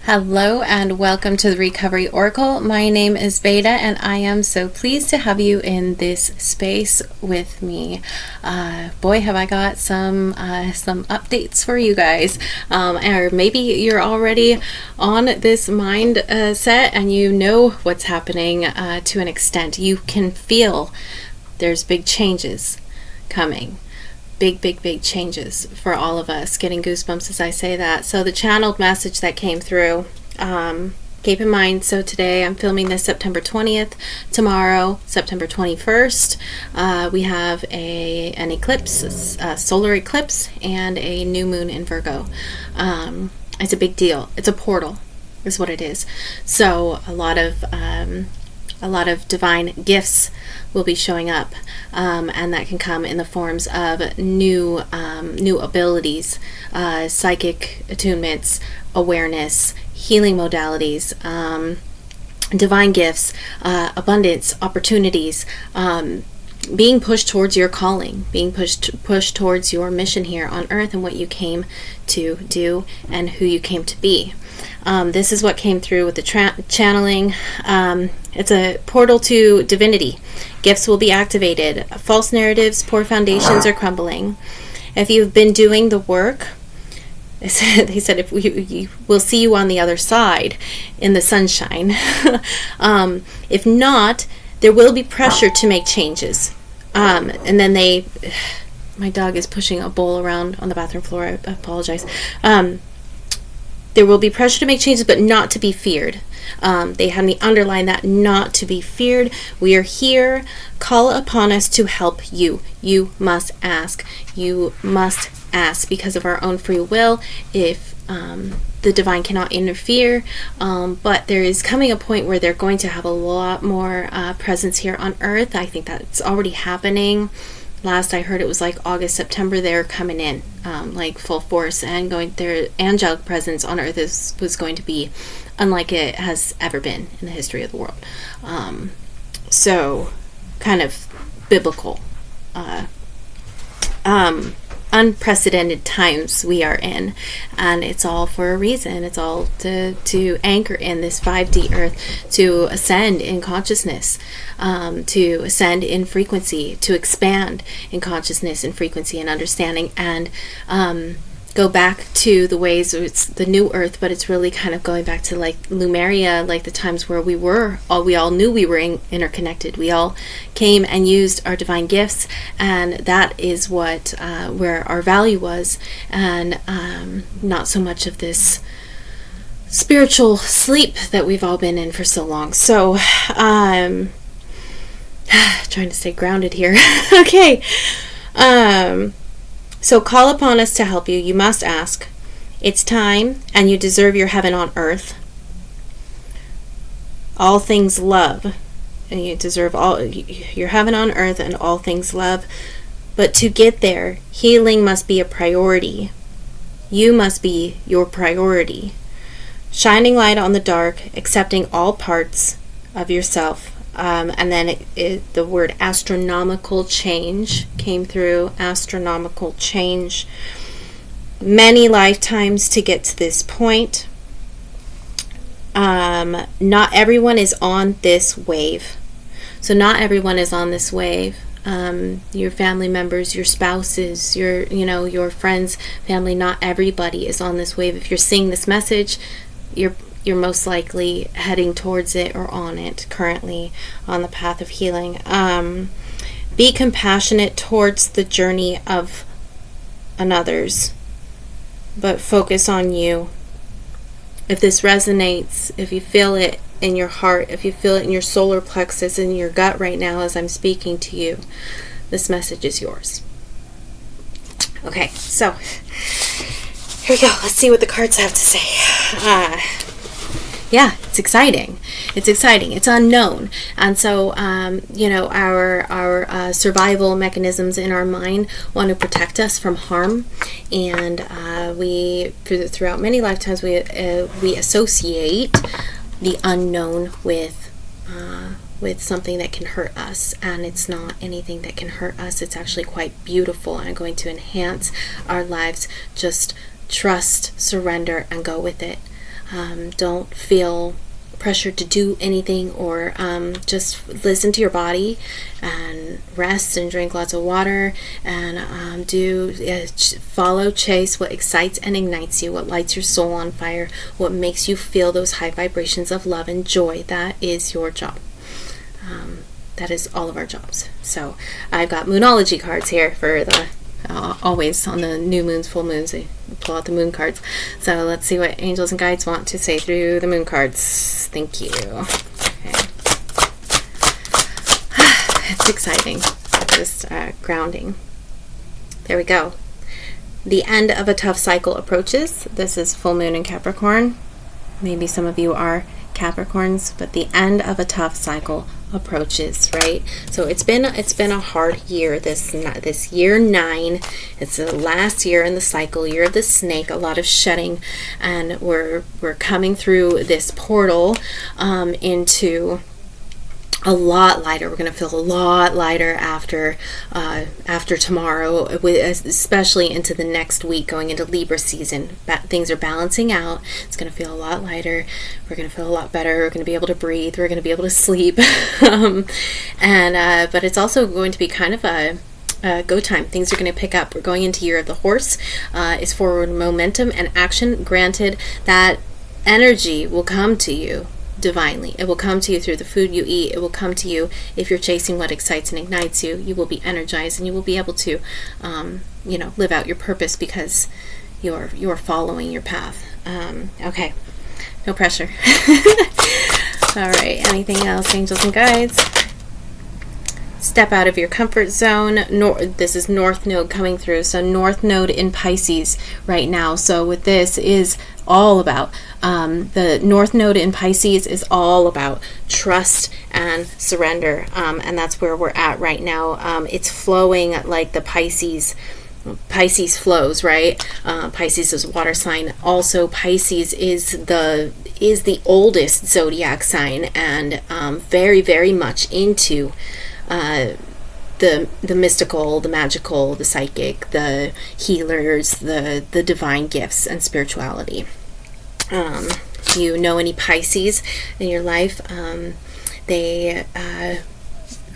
Hello and welcome to the Recovery Oracle. My name is Veda and I am so pleased to have you in this space with me. Boy, have I got some updates for you guys. Or maybe you're already on this mind set and you know what's happening to an extent. You can feel there's big changes coming. Big changes for all of us. Getting goosebumps as I say that. So the channeled message that came through, keep in mind, so today I'm filming this September 20th. Tomorrow, September 21st, we have an eclipse, a solar eclipse, and a new moon in Virgo. It's a big deal. It's a portal is what it is. So a lot of divine gifts will be showing up, and that can come in the forms of new abilities, psychic attunements, awareness, healing modalities, divine gifts, abundance, opportunities, being pushed towards your calling, being pushed towards your mission here on earth and what you came to do and who you came to be. This is what came through with the channeling. It's a portal to divinity. Gifts will be activated. False narratives, poor foundations are crumbling. If you've been doing the work, they said if we'll see you on the other side in the sunshine. If not, there will be pressure to make changes. And then my dog is pushing a bowl around on the bathroom floor. I apologize. There will be pressure to make changes, but not to be feared. They had me underline that, not to be feared. We are here. Call upon us to help you. You must ask. You must ask because of our own free will. If the divine cannot interfere, but there is coming a point where they're going to have a lot more presence here on earth. I think that's already happening. Last I heard it was like August, September, they're coming in like full force, and their angelic presence on earth was going to be unlike it has ever been in the history of the world. So kind of biblical, unprecedented times we are in, and it's all for a reason. It's all to anchor in this 5D earth, to ascend in consciousness, to ascend in frequency, to expand in consciousness and frequency and understanding, and go back to the ways. It's the new earth, but it's really kind of going back to like Lumeria, like the times where we all knew we were interconnected. We all came and used our divine gifts, and that is what where our value was, and not so much of this spiritual sleep that we've all been in for so long. So trying to stay grounded here. Okay. So call upon us to help you. You must ask. It's time, and you deserve your heaven on earth. All things love. And you deserve all your heaven on earth and all things love. But to get there, healing must be a priority. You must be your priority. Shining light on the dark, accepting all parts of yourself. And then the word astronomical change came through. Astronomical change. Many lifetimes to get to this point. Not everyone is on this wave. So not everyone is on this wave. Your family members, your spouses, your friends, family, not everybody is on this wave. If you're seeing this message, you're most likely heading towards it or on it currently on the path of healing. Be compassionate towards the journey of another's, but focus on you. If this resonates, if you feel it in your heart, if you feel it in your solar plexus, in your gut right now as I'm speaking to you, this message is yours. Okay, so here we go. Let's see what the cards have to say. Yeah, it's exciting. It's exciting. It's unknown. And so, our survival mechanisms in our mind want to protect us from harm. And throughout many lifetimes, we associate the unknown with something that can hurt us. And it's not anything that can hurt us. It's actually quite beautiful and going to enhance our lives. Just trust, surrender, and go with it. Don't feel pressured to do anything, or just listen to your body and rest and drink lots of water, and chase what excites and ignites you, what lights your soul on fire, what makes you feel those high vibrations of love and joy. That is your job. That is all of our jobs. So I've got Moonology cards here for the always on the new moons, full moons, I pull out the moon cards. So let's see what angels and guides want to say through the moon cards. Thank you. Okay. It's exciting. Just grounding. There we go. The end of a tough cycle approaches. This is full moon in Capricorn. Maybe some of you are Capricorns, but the end of a tough cycle approaches, right? So it's been a hard year, this year 9. It's the last year in the cycle, year of the snake, a lot of shedding, and we're coming through this portal into a lot lighter. We're going to feel a lot lighter after tomorrow, especially into the next week, going into Libra season. Things are balancing out. It's going to feel a lot lighter. We're going to feel a lot better. We're going to be able to breathe. We're going to be able to sleep. But it's also going to be kind of a go time. Things are going to pick up. We're going into year of the horse. It's forward momentum and action. Granted, that energy will come to you divinely. It will come to you through the food you eat. It will come to you if you're chasing what excites and ignites you. You will be energized, and you will be able to live out your purpose because you're following your path. Okay, no pressure. All right, anything else, angels and guides? Step out of your comfort zone. This is North Node coming through. So North Node in Pisces right now. So with this is all about the North Node in Pisces is all about trust and surrender, and that's where we're at right now. It's flowing like the Pisces flows, right? Pisces is a water sign. Also, Pisces is the oldest zodiac sign, and very, very much into the mystical, the magical, the psychic, the healers, the divine gifts and spirituality. If you know any Pisces in your life, they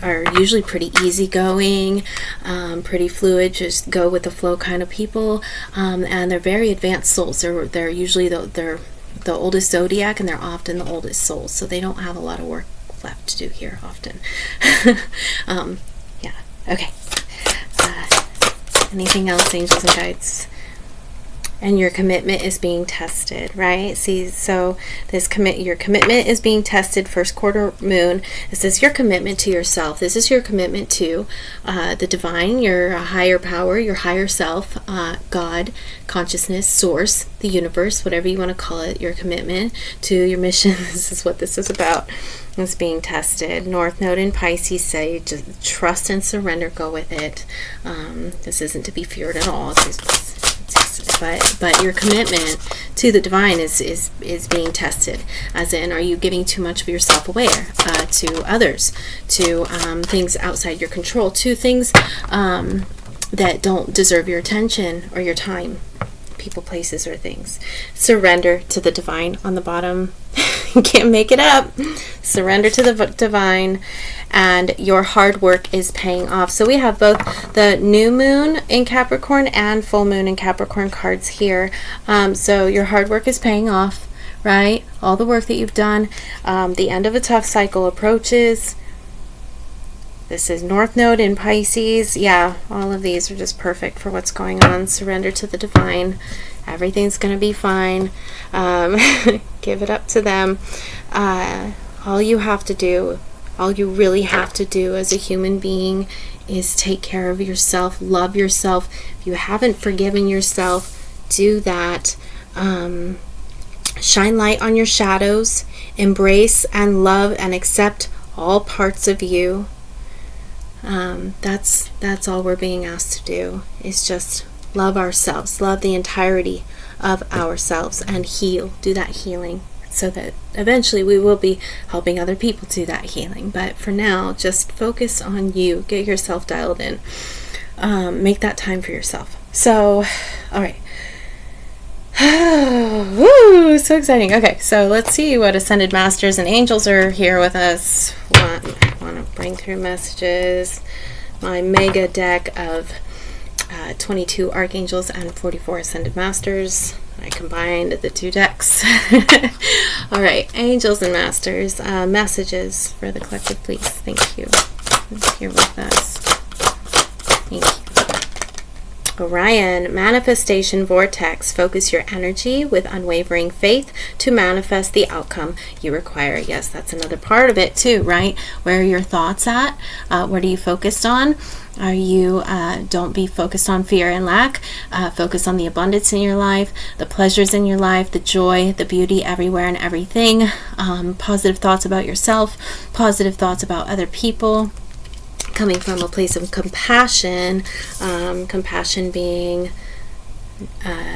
are usually pretty easygoing, pretty fluid, just go with the flow kind of people, and they're very advanced souls. They're usually they're the oldest zodiac, and they're often the oldest souls, so they don't have a lot of work left to do here often. Yeah, okay. Anything else, angels and guides? And your commitment is being tested, right? See, so your commitment is being tested. First quarter moon. This is your commitment to yourself. This is your commitment to the divine, your higher power, your higher self, God, consciousness, source, the universe, whatever you want to call it. Your commitment to your mission. This is what this is about. It's being tested. North Node in Pisces say just trust and surrender. Go with it. This isn't to be feared at all. But your commitment to the divine is being tested. As in, are you giving too much of yourself away to others, to things outside your control, to things that don't deserve your attention or your time, people, places, or things. Surrender to the divine on the bottom. You can't make it up. Surrender to the divine, and your hard work is paying off. So we have both the new moon in Capricorn and full moon in Capricorn cards here. So your hard work is paying off, right? All the work that you've done. The end of a tough cycle approaches. This is North Node in Pisces. Yeah, all of these are just perfect for what's going on. Surrender to the divine. Everything's going to be fine. Give it up to them. All you really have to do as a human being is take care of yourself, love yourself. If you haven't forgiven yourself, do that. Shine light on your shadows. Embrace and love and accept all parts of you. That's all we're being asked to do, is just love ourselves, love the entirety of ourselves, and heal. Do that healing so that eventually we will be helping other people do that healing. But for now, just focus on you. Get yourself dialed in. Make that time for yourself. So, all right. Woo, so exciting. Okay, so let's see what Ascended Masters and Angels are here with us. I want to bring through messages. My mega deck of 22 Archangels and 44 Ascended Masters. I combined the two decks. All right, Angels and Masters. Messages for the collective, please. Thank you. Who's here with us? Thank you. Orion, manifestation vortex. Focus your energy with unwavering faith to manifest the outcome you require. Yes, that's another part of it too, right? Where are your thoughts at? What are you focused on? Are you, don't be focused on fear and lack. Focus on the abundance in your life, the pleasures in your life, the joy, the beauty everywhere and everything. Positive thoughts about yourself, positive thoughts about other people. Coming from a place of compassion, compassion being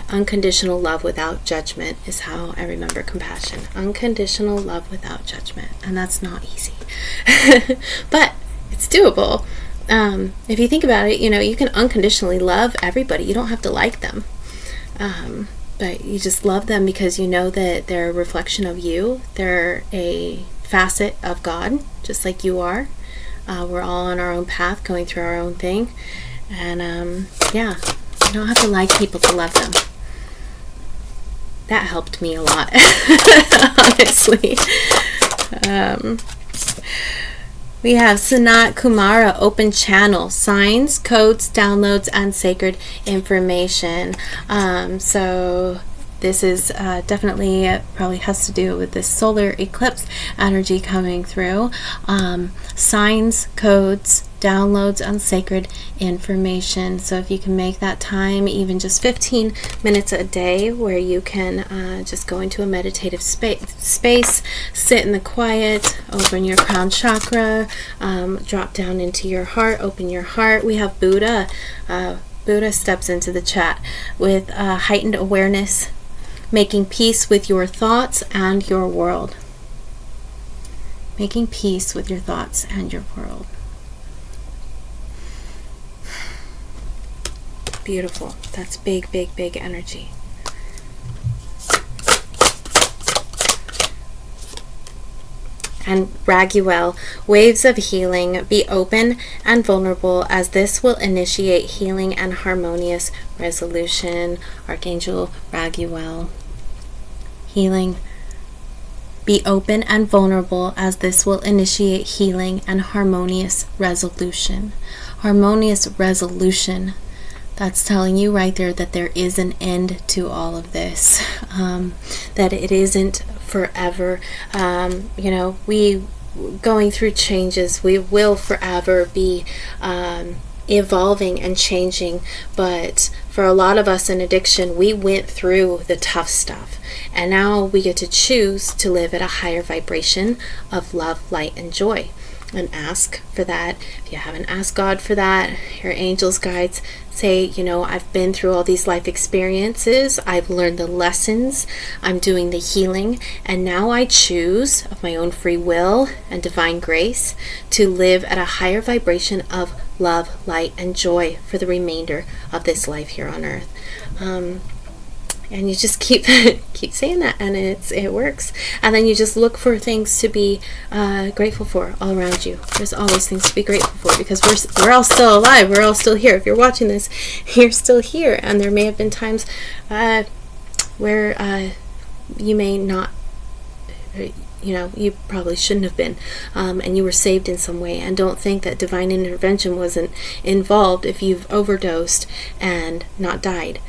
unconditional love without judgment is how I remember compassion. Unconditional love without judgment. And that's not easy. But it's doable. If you think about it, you can unconditionally love everybody. You don't have to like them. But you just love them because you know that they're a reflection of you. They're a facet of God, just like you are. We're all on our own path, going through our own thing. And, you don't have to like people to love them. That helped me a lot, honestly. We have Sanat Kumara, open channel, signs, codes, downloads, and sacred information. So this is definitely probably has to do with this solar eclipse energy coming through. Signs, codes, downloads, and sacred information. So if you can make that time, even just 15 minutes a day, where you can just go into a meditative space, sit in the quiet, open your crown chakra, drop down into your heart, open your heart. We have Buddha. Buddha steps into the chat with heightened awareness, making peace with your thoughts and your world. Making peace with your thoughts and your world. Beautiful. That's big, big, big energy. And Raguel, waves of healing, be open and vulnerable, as this will initiate healing and harmonious resolution. Archangel Raguel. Healing. Be open and vulnerable, as this will initiate healing and harmonious resolution. Harmonious resolution. That's telling you right there that there is an end to all of this. That it isn't forever. We going through changes. We will forever be evolving and changing. But for a lot of us in addiction, we went through the tough stuff. And now we get to choose to live at a higher vibration of love, light, and joy. And ask for that. If you haven't asked God for that, your angels, guides, say, I've been through all these life experiences. I've learned the lessons. I'm doing the healing. And now I choose, of my own free will and divine grace, to live at a higher vibration of love, light, and joy for the remainder of this life here on earth. And you just keep saying that, and it works. And then you just look for things to be grateful for all around you. There's always things to be grateful for, because we're all still alive. We're all still here. If you're watching this, you're still here. And there may have been times where you may not, you probably shouldn't have been, and you were saved in some way. And don't think that divine intervention wasn't involved if you've overdosed and not died.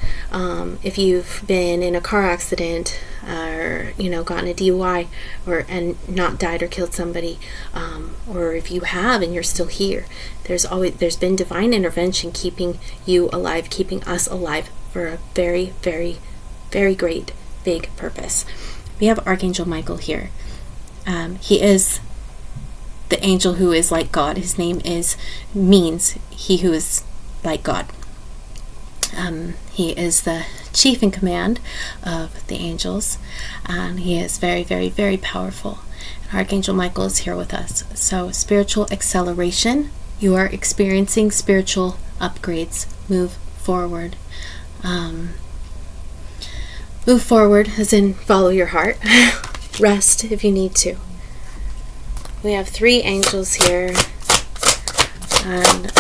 If you've been in a car accident or gotten a DUI and not died or killed somebody, or if you have and you're still here, there's been divine intervention keeping you alive, keeping us alive for a very, very, very great big purpose. We have Archangel Michael here. He is the angel who is like God. His name means he who is like God. He is the chief in command of the angels, and he is very, very, very powerful. Archangel Michael is here with us. So spiritual acceleration. You are experiencing spiritual upgrades. Move forward. Move forward, as in follow your heart. Rest if you need to. We have 3 angels here. And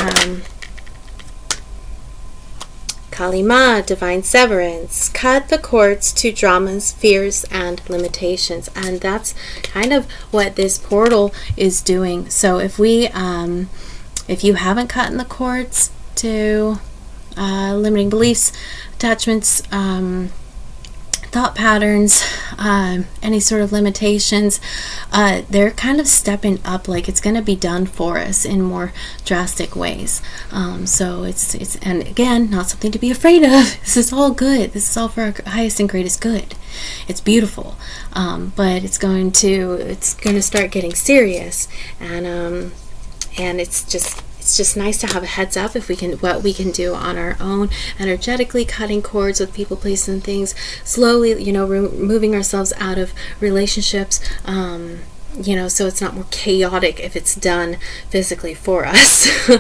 Kalima, divine severance. Cut the cords to dramas, fears, and limitations. And that's kind of what this portal is doing. So if you haven't cut the cords to limiting beliefs, attachments, thought patterns, any sort of limitations, they're kind of stepping up, like it's going to be done for us in more drastic ways. So it's and again, not something to be afraid of. This is all good. This is all for our highest and greatest good. It's beautiful, but it's going to start getting serious, and it's just nice to have a heads up if what we can do on our own, energetically cutting cords with people, places, and things, slowly, removing ourselves out of relationships, so it's not more chaotic if it's done physically for us, all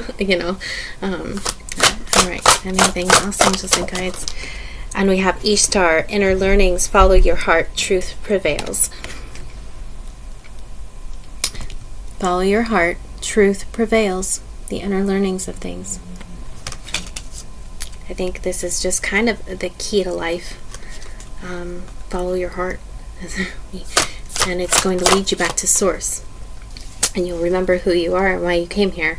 right, anything else, angels and guides? And we have Ishtar, inner learnings, follow your heart, truth prevails. Follow your heart, truth prevails. The inner learnings of things. I think this is just kind of the key to life. Follow your heart. And it's going to lead you back to source. And you'll remember who you are and why you came here.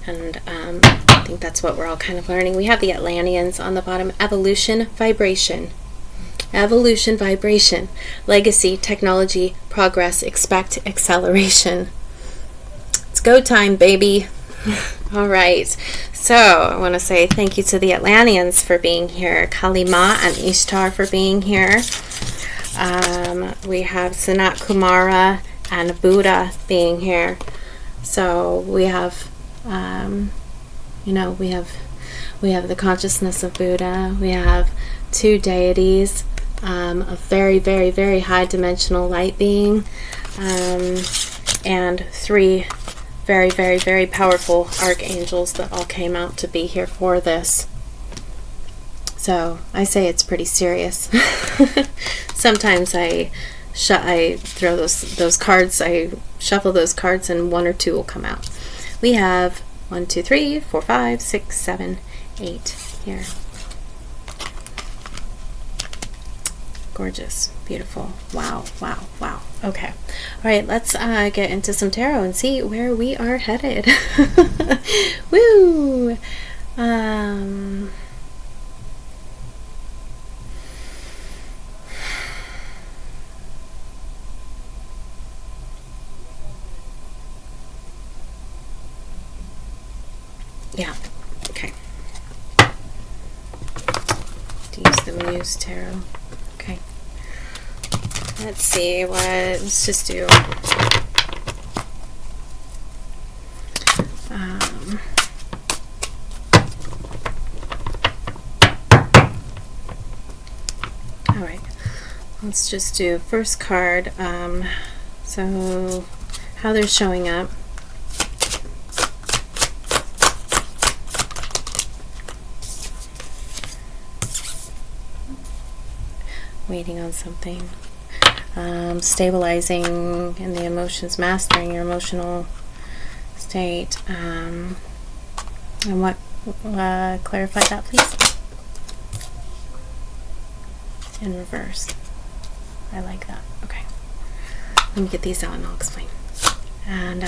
And I think that's what we're all kind of learning. We have the Atlanteans on the bottom. Evolution, vibration. Evolution, vibration. Legacy, technology, progress, expect acceleration. It's go time, baby. All right, so I want to say thank you to the Atlanteans for being here, Kalima and Ishtar for being here. We have Sanat Kumara and Buddha being here. So we have, we have the consciousness of Buddha. We have 2 deities, a very, very, very high dimensional light being, and 3 very, very, very powerful archangels that all came out to be here for this. So I say it's pretty serious. Sometimes I throw those cards, I shuffle those cards, and 1 or 2 will come out. We have 1, 2, 3, 4, 5, 6, 7, 8 here. Gorgeous, beautiful. Wow, wow, wow. Okay. All right, let's get into some tarot and see where we are headed. Woo! Yeah. Okay. To use the Muse Tarot. Okay. Let's see let's just do all right, let's just do first card. So how they're showing up. Waiting on something. Stabilizing in the emotions, mastering your emotional state. And what, clarify that, please? In reverse. I like that. Okay. Let me get these out and I'll explain. And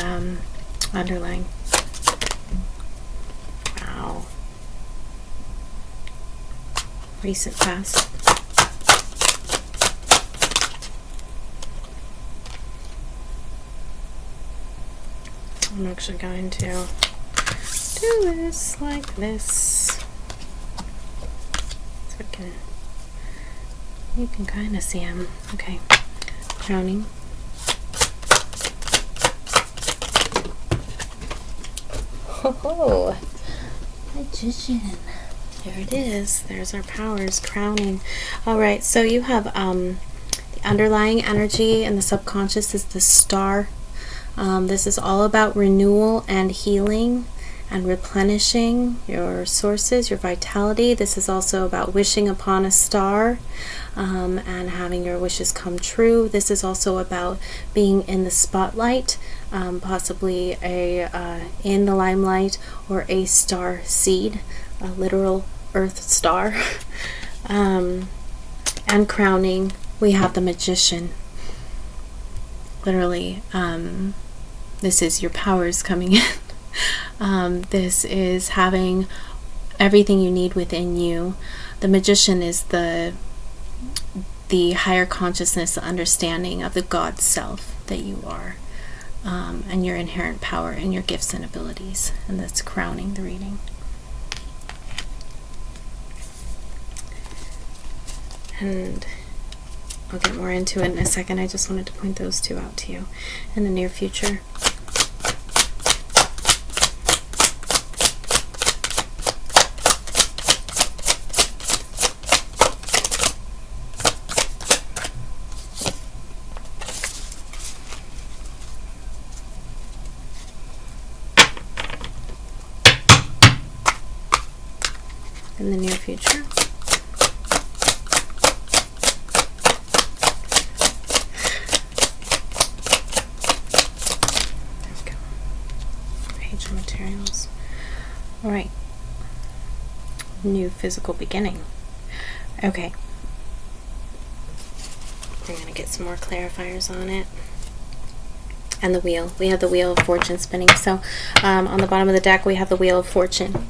underlying. Wow. Recent past. I'm actually going to do this like this, so you can kind of see them. Okay, crowning. Oh, magician. There it is. There's our powers, crowning. All right, so you have the underlying energy in the subconscious is the star. This is all about renewal and healing, and replenishing your sources, your vitality. This is also about wishing upon a star and having your wishes come true. This is also about being in the spotlight, possibly in the limelight, or a star seed, a literal earth star. And crowning, we have the Magician. Literally, this is your powers coming in. This is having everything you need within you. The Magician is the higher consciousness, the understanding of the God self that you are, and your inherent power and your gifts and abilities. And that's crowning the reading. And I'll get more into it in a second. I just wanted to point those two out to you in the near future. In the near future. There we go. Page of materials. All right. New physical beginning. Okay. We're going to get some more clarifiers on it. And the wheel. We have the Wheel of Fortune spinning. So on the bottom of the deck, we have the Wheel of Fortune.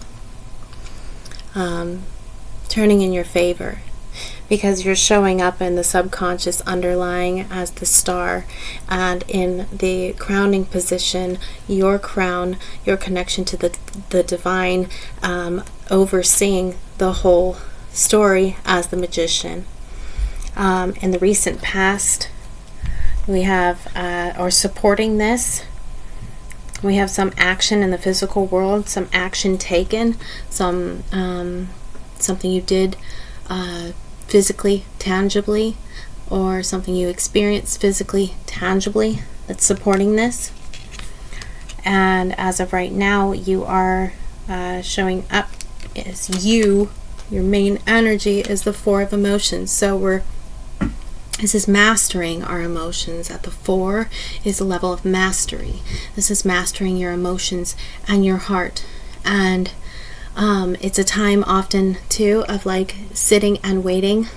Turning in your favor, because you're showing up in the subconscious underlying as the star, and in the crowning position, your crown, your connection to the divine, overseeing the whole story as the Magician. In the recent past, we have, or supporting this, we have some action in the physical world, some action taken, some something you did physically, tangibly, or something you experienced physically, tangibly, that's supporting this. And as of right now, you are showing up as your main energy is the Four of Emotions. So this is mastering our emotions. At the 4 is a level of mastery. This is mastering your emotions and your heart. And it's a time often too of like sitting and waiting.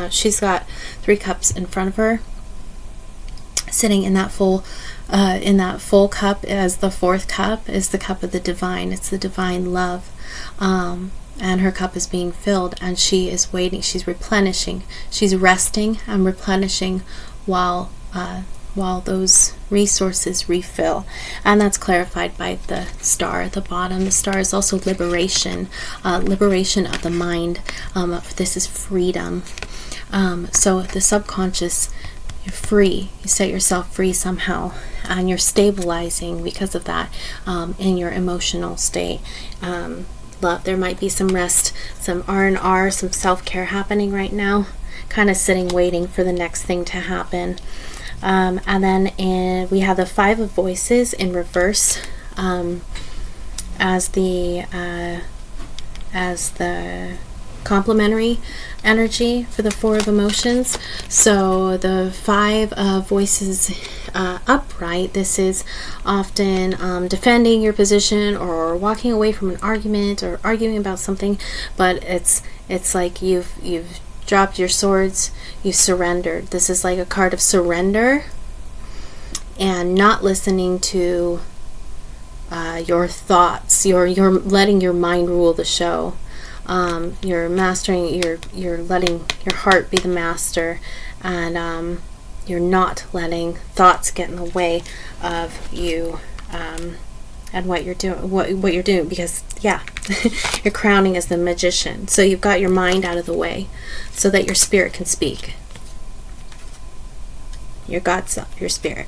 She's got 3 cups in front of her, sitting in that full cup. As the 4th cup is the cup of the divine. It's the divine love. And her cup is being filled, and she is waiting. She's replenishing. She's resting and replenishing while those resources refill. And that's clarified by the star at the bottom. The star is also liberation, liberation of the mind. This is freedom. So the subconscious, you're free. You set yourself free somehow, and you're stabilizing because of that in your emotional state. Love. There might be some rest, some R&R, some self-care happening right now, kind of sitting waiting for the next thing to happen. And then we have the 5 of Voices in reverse, as the complementary energy for the 4 of Emotions. So the 5 of Voices upright, this is often defending your position or walking away from an argument or arguing about something, but it's like you've dropped your swords, you've surrendered. This is like a card of surrender and not listening to your thoughts. You're letting your mind rule the show. You're mastering, you're letting your heart be the master, and you're not letting thoughts get in the way of you and what you're doing, what you're doing, because you're crowning as the Magician. So you've got your mind out of the way so that your spirit can speak. Your God self, your spirit.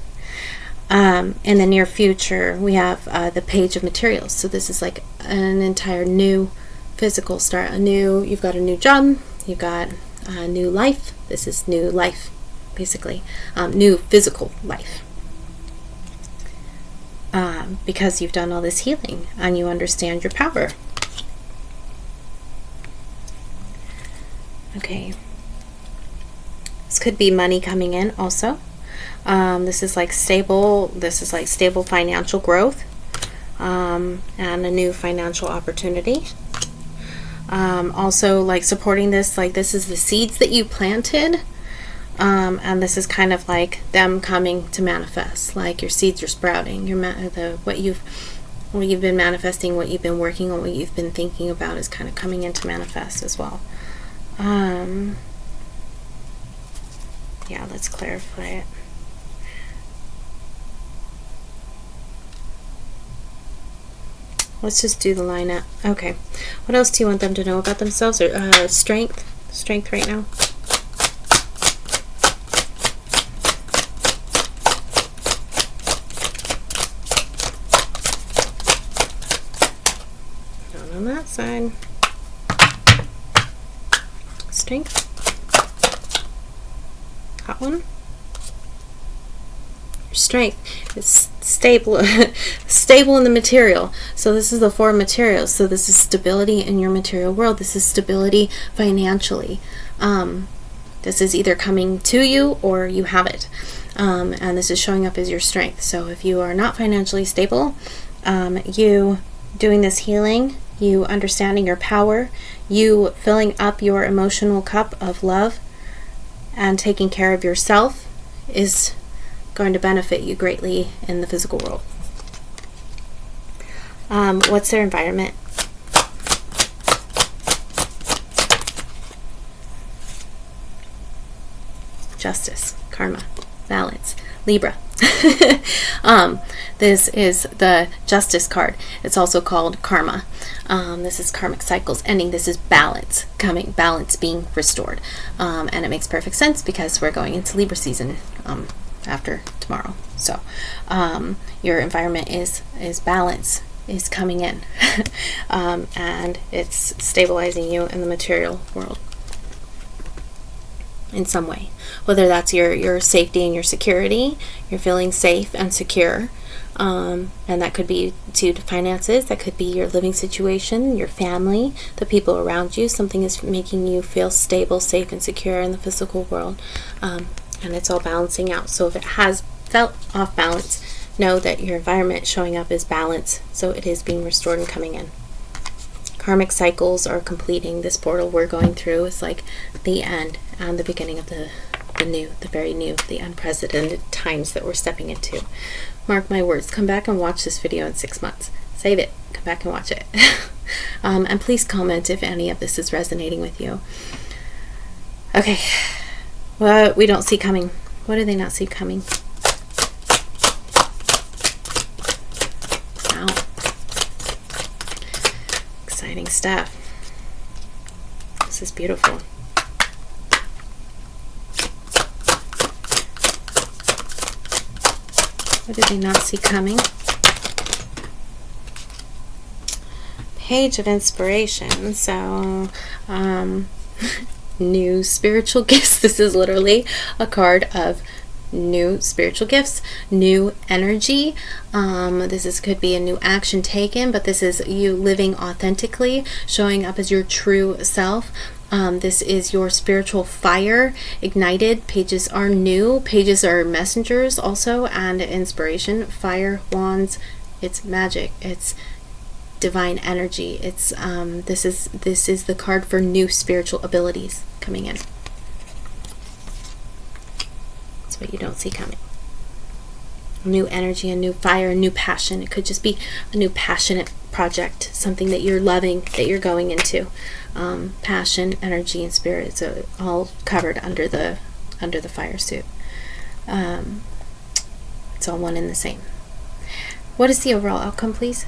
In the near future, we have the Page of Materials. So this is like an entire new physical start. You've got a new job, you've got a new life. This is new life, basically. New physical life. because you've done all this healing and you understand your power. Okay. This could be money coming in also. This is like stable financial growth, and a new financial opportunity. Also like supporting this, like this is the seeds that you planted, and this is kind of like them coming to manifest, like your seeds are sprouting, what you've been manifesting, what you've been working on, what you've been thinking about is kind of coming into manifest as well. Yeah, let's clarify it. Let's just do the line up. Okay. What else do you want them to know about themselves? Or strength? Strength right now. Not on that side. Strength. That one. Your strength is stable in the material. So this is the four materials. So this is stability in your material world. This is stability financially. This is either coming to you or you have it. And this is showing up as your strength. So if you are not financially stable, you doing this healing, you understanding your power, you filling up your emotional cup of love and taking care of yourself is going to benefit you greatly in the physical world. What's their environment? Justice, karma, balance, Libra. This is the Justice card. It's also called karma. This is karmic cycles ending. This is balance coming, balance being restored. And it makes perfect sense because we're going into Libra season after tomorrow. So your environment is balance is coming in. And it's stabilizing you in the material world in some way, whether that's your safety and your security, you're feeling safe and secure, and that could be to finances, that could be your living situation, your family, the people around you. Something is making you feel stable, safe, and secure in the physical world, and it's all balancing out. So if it has felt off balance, know that your environment showing up is balance, so it is being restored and coming in. Karmic cycles are completing. This portal we're going through is like the end and the beginning of the new, the very new, the unprecedented times that we're stepping into. Mark my words. Come back and watch this video in 6 months. Save it. Come back and watch it. And please comment if any of this is resonating with you. Okay. What we don't see coming. What do they not see coming? Wow. Exciting stuff. This is beautiful. What did they not see coming? Page of Inspiration. So, new spiritual gifts. This is literally a card of new spiritual gifts, new energy. Could be a new action taken, but this is you living authentically, showing up as your true self. This is your spiritual fire ignited. Pages are new. Pages are messengers also, and inspiration. Fire, wands. It's magic. It's divine energy. It's this is the card for new spiritual abilities coming in. That's what you don't see coming. New energy, a new fire, a new passion. It could just be a new passionate project, something that you're loving, that you're going into. Passion, energy, and spirit. So all covered under the fire suit. It's all one and the same. What is the overall outcome, please?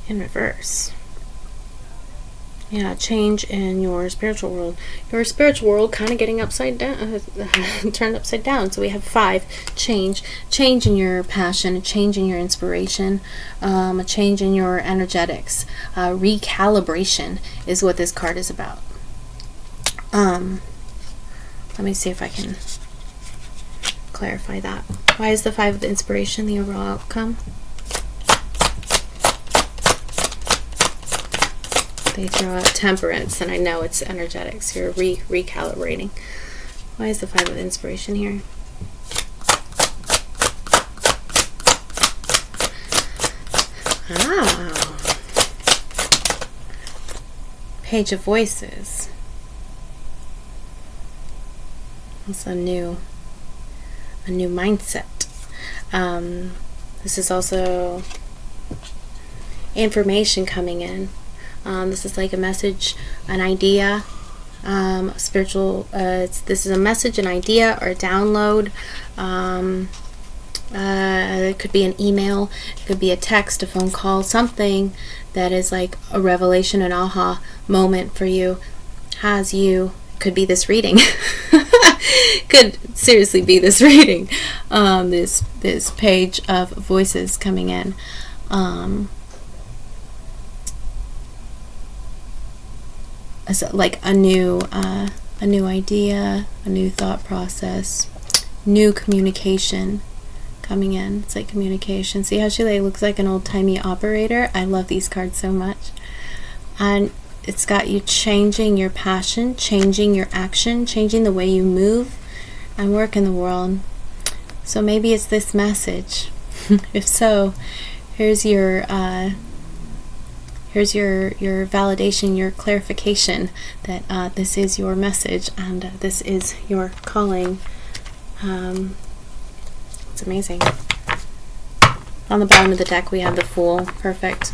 In reverse. Yeah, change in your spiritual world. Your spiritual world kind of getting upside down, turned upside down. So we have 5. Change in your passion, a change in your inspiration, a change in your energetics. Recalibration is what this card is about. Let me see if I can clarify that. Why is the 5 of inspiration the overall outcome? They throw out temperance, and I know it's energetics. You're recalibrating. Why is the 5 of inspiration here? Ah. Page of Voices. It's a new mindset. This is also information coming in. This is like a message, an idea, spiritual. This is a message, an idea, or a download. It could be an email, it could be a text, a phone call, something that is like a revelation, an aha moment for you. Could be this reading. Could seriously be this reading. This page of voices coming in. As like a new idea, a new thought process, new communication coming in. It's like communication. See how she looks like an old-timey operator? I love these cards so much. And it's got you changing your passion, changing your action, changing the way you move and work in the world. So maybe it's this message. If so, here's your validation, your clarification that this is your message and this is your calling. It's amazing. On the bottom of the deck we have the Fool. Perfect.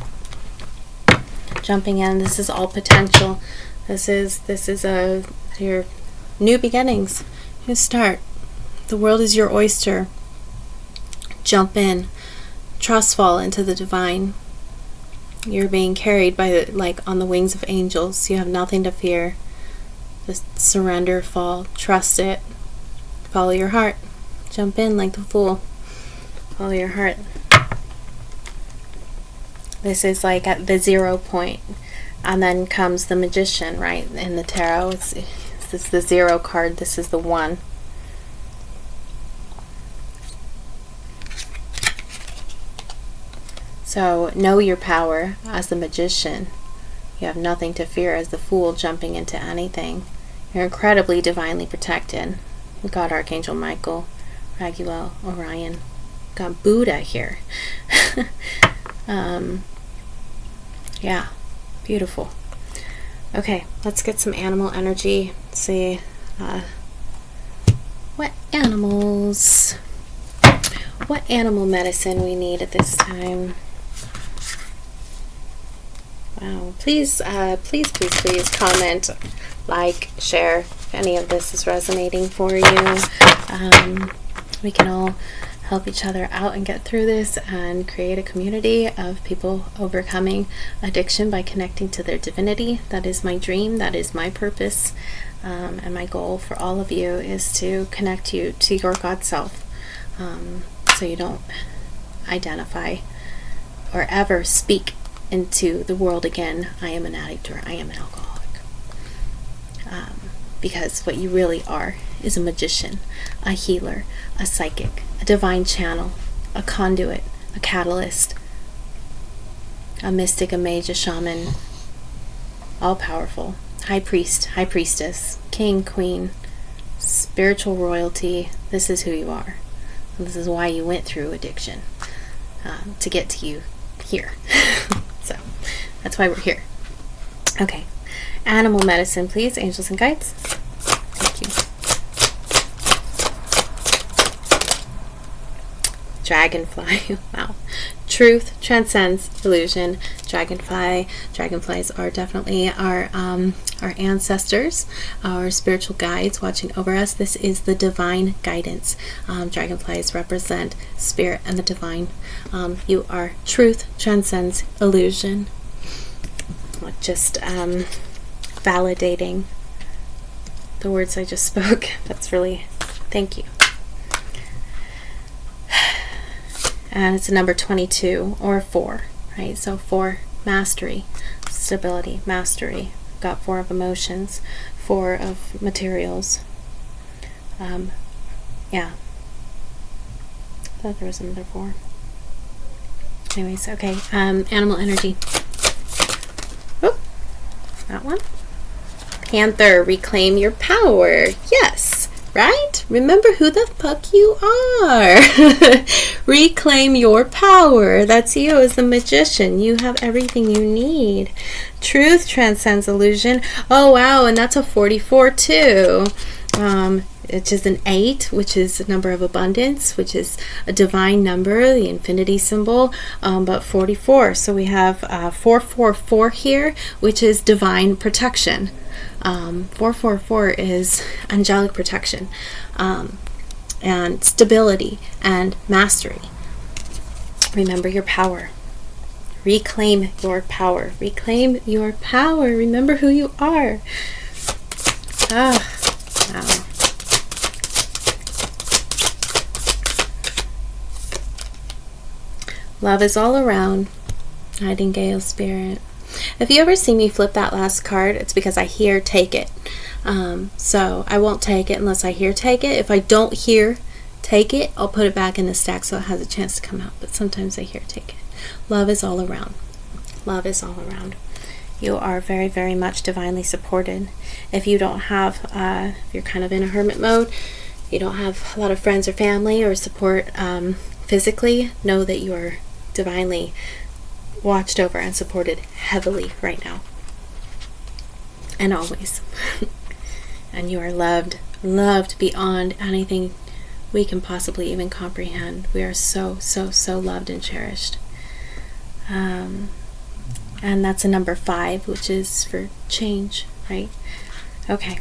Jumping in. This is all potential. This is your new beginnings. New start. The world is your oyster. Jump in. Trust fall into the divine. You're being carried by on the wings of angels. You have nothing to fear. Just surrender, fall, trust it. Follow your heart. Jump in like the Fool. Follow your heart. This is like at the 0 point. And then comes the Magician, right? In the tarot, it's the 0 card. This is the 1. So know your power as the Magician. You have nothing to fear as the Fool, jumping into anything. You're incredibly divinely protected. We've got Archangel Michael, Raguel, Orion. We've got Buddha here. Yeah, beautiful. Okay, let's get some animal energy. Let's see what animal medicine we need at this time. Wow, please comment, like, share if any of this is resonating for you. We can all help each other out and get through this and create a community of people overcoming addiction by connecting to their divinity. That is my dream. That is my purpose. And my goal for all of you is to connect you to your God self, so you don't identify or ever speak into the world again, I am an addict or I am an alcoholic. Because what you really are is a magician, a healer, a psychic, a divine channel, a conduit, a catalyst, a mystic, a mage, a shaman, all powerful, high priest, high priestess, king, queen, spiritual royalty. This is who you are. And this is why you went through addiction, to get to you here. So that's why we're here. Okay, animal medicine, please, angels and guides. Thank you. Dragonfly. Wow. Truth transcends illusion. Dragonflies are definitely our ancestors, our spiritual guides watching over us. This is the divine guidance. Dragonflies represent spirit and the divine. You are truth transcends illusion. Just validating the words I just spoke. That's really, thank you. And it's a number 22 or 4, right? So 4, mastery, stability, mastery. Got 4 of emotions, 4 of materials. Yeah. I thought there was another 4. Anyways, okay. Animal energy. Oh, that one. Panther, reclaim your power. Yes, right? Remember who the fuck you are. Reclaim your power. That's you as the magician. You have everything you need. Truth transcends illusion. Oh, wow, and that's a 44 too. It's just an 8, which is a number of abundance, which is a divine number, the infinity symbol, but 44. So we have 444 here, which is divine protection. 444 is angelic protection, and stability and mastery. Remember your power. Reclaim your power. Reclaim your power. Remember who you are. Wow. Love is all around. Nightingale spirit. If you ever see me flip that last card, it's because I hear take it. So I won't take it unless I hear take it. If I don't hear take it, I'll put it back in the stack so it has a chance to come out. But sometimes I hear take it. Love is all around. Love is all around. You are very, very much divinely supported. If you don't have, if you're kind of in a hermit mode, you don't have a lot of friends or family or support physically, know that you are divinely watched over and supported heavily right now and always. And you are loved beyond anything we can possibly even comprehend. We are so, so, so loved and cherished. And that's a number 5, which is for change, right? Okay.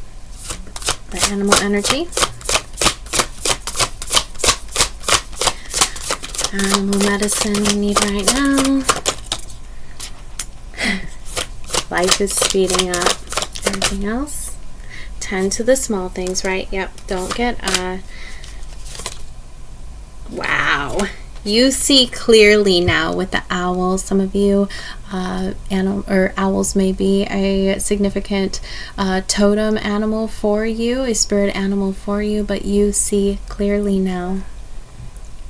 The animal energy. Animal medicine we need right now. Life is speeding up. Everything else? Tend to the small things, right? Yep. Don't get, wow. You see clearly now with the owls. Some of you, owls may be a significant totem animal for you, a spirit animal for you, but you see clearly now.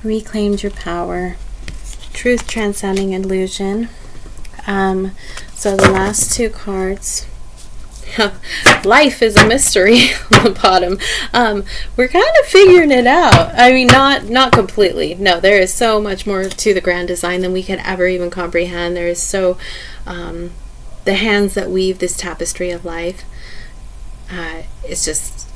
Reclaimed your power. Truth transcending illusion. So the last 2 cards. Life is a mystery on the bottom. We're kind of figuring it out. I mean, not completely. No, there is so much more to the grand design than we could ever even comprehend. There is so the hands that weave this tapestry of life. It's just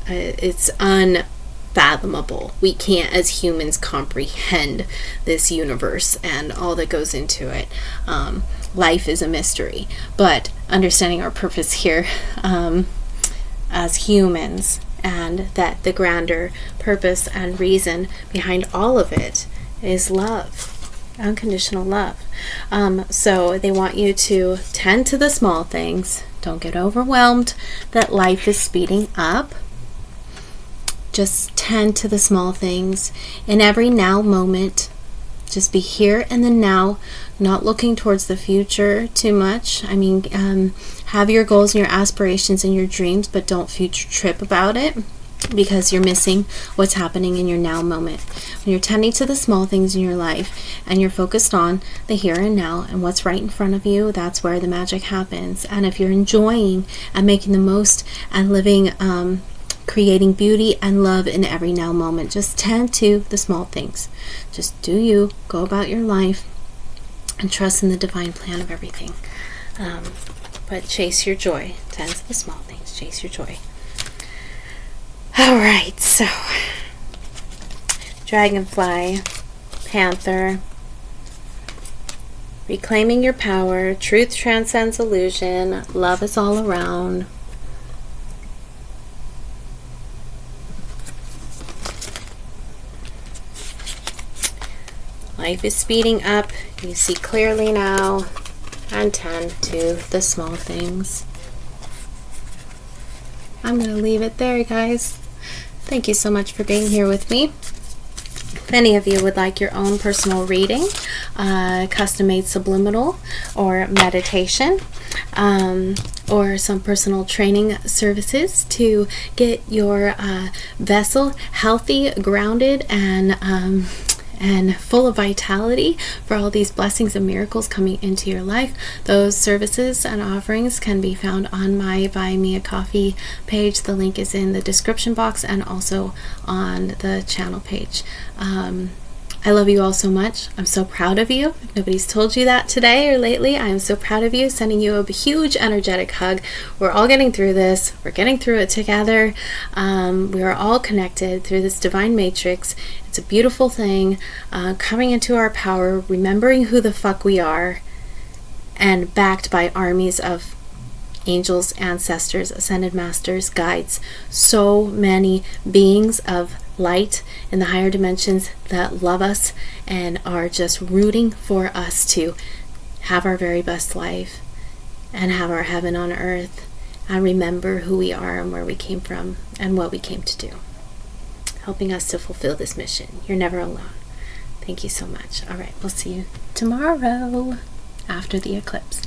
it's unfathomable. We can't as humans comprehend this universe and all that goes into it. Life is a mystery, but understanding our purpose here as humans, and that the grander purpose and reason behind all of it is love, unconditional love. So they want you to tend to the small things. Don't get overwhelmed that life is speeding up. Just tend to the small things in every now moment. Just be here in the now, not looking towards the future too much. I mean, have your goals and your aspirations and your dreams, but don't future trip about it, because you're missing what's happening in your now moment. When you're tending to the small things in your life and you're focused on the here and now and what's right in front of you, that's where the magic happens. And if you're enjoying and making the most and living, creating beauty and love in every now moment, just tend to the small things. Just do you, go about your life, and trust in the divine plan of everything. But chase your joy. Tend to the small things. Chase your joy. All right, so Dragonfly, Panther, reclaiming your power, truth transcends illusion, love is all around. Life is speeding up. You see clearly now, and tend to the small things. I'm going to leave it there, guys. Thank you so much for being here with me. If any of you would like your own personal reading, custom-made subliminal or meditation, or some personal training services to get your vessel healthy, grounded, and full of vitality for all these blessings and miracles coming into your life. Those services and offerings can be found on my Buy Me a Coffee page. The link is in the description box and also on the channel page. I love you all so much. I'm so proud of you. If nobody's told you that today or lately, I am so proud of you. Sending you a huge energetic hug. We're all getting through this. We're getting through it together. We are all connected through this divine matrix. It's a beautiful thing. Coming into our power, remembering who the fuck we are, and backed by armies of angels, ancestors, ascended masters, guides, so many beings of light in the higher dimensions that love us and are just rooting for us to have our very best life and have our heaven on earth and remember who we are and where we came from and what we came to do, helping us to fulfill this mission. You're never alone. Thank you so much. All right, we'll see you tomorrow after the eclipse.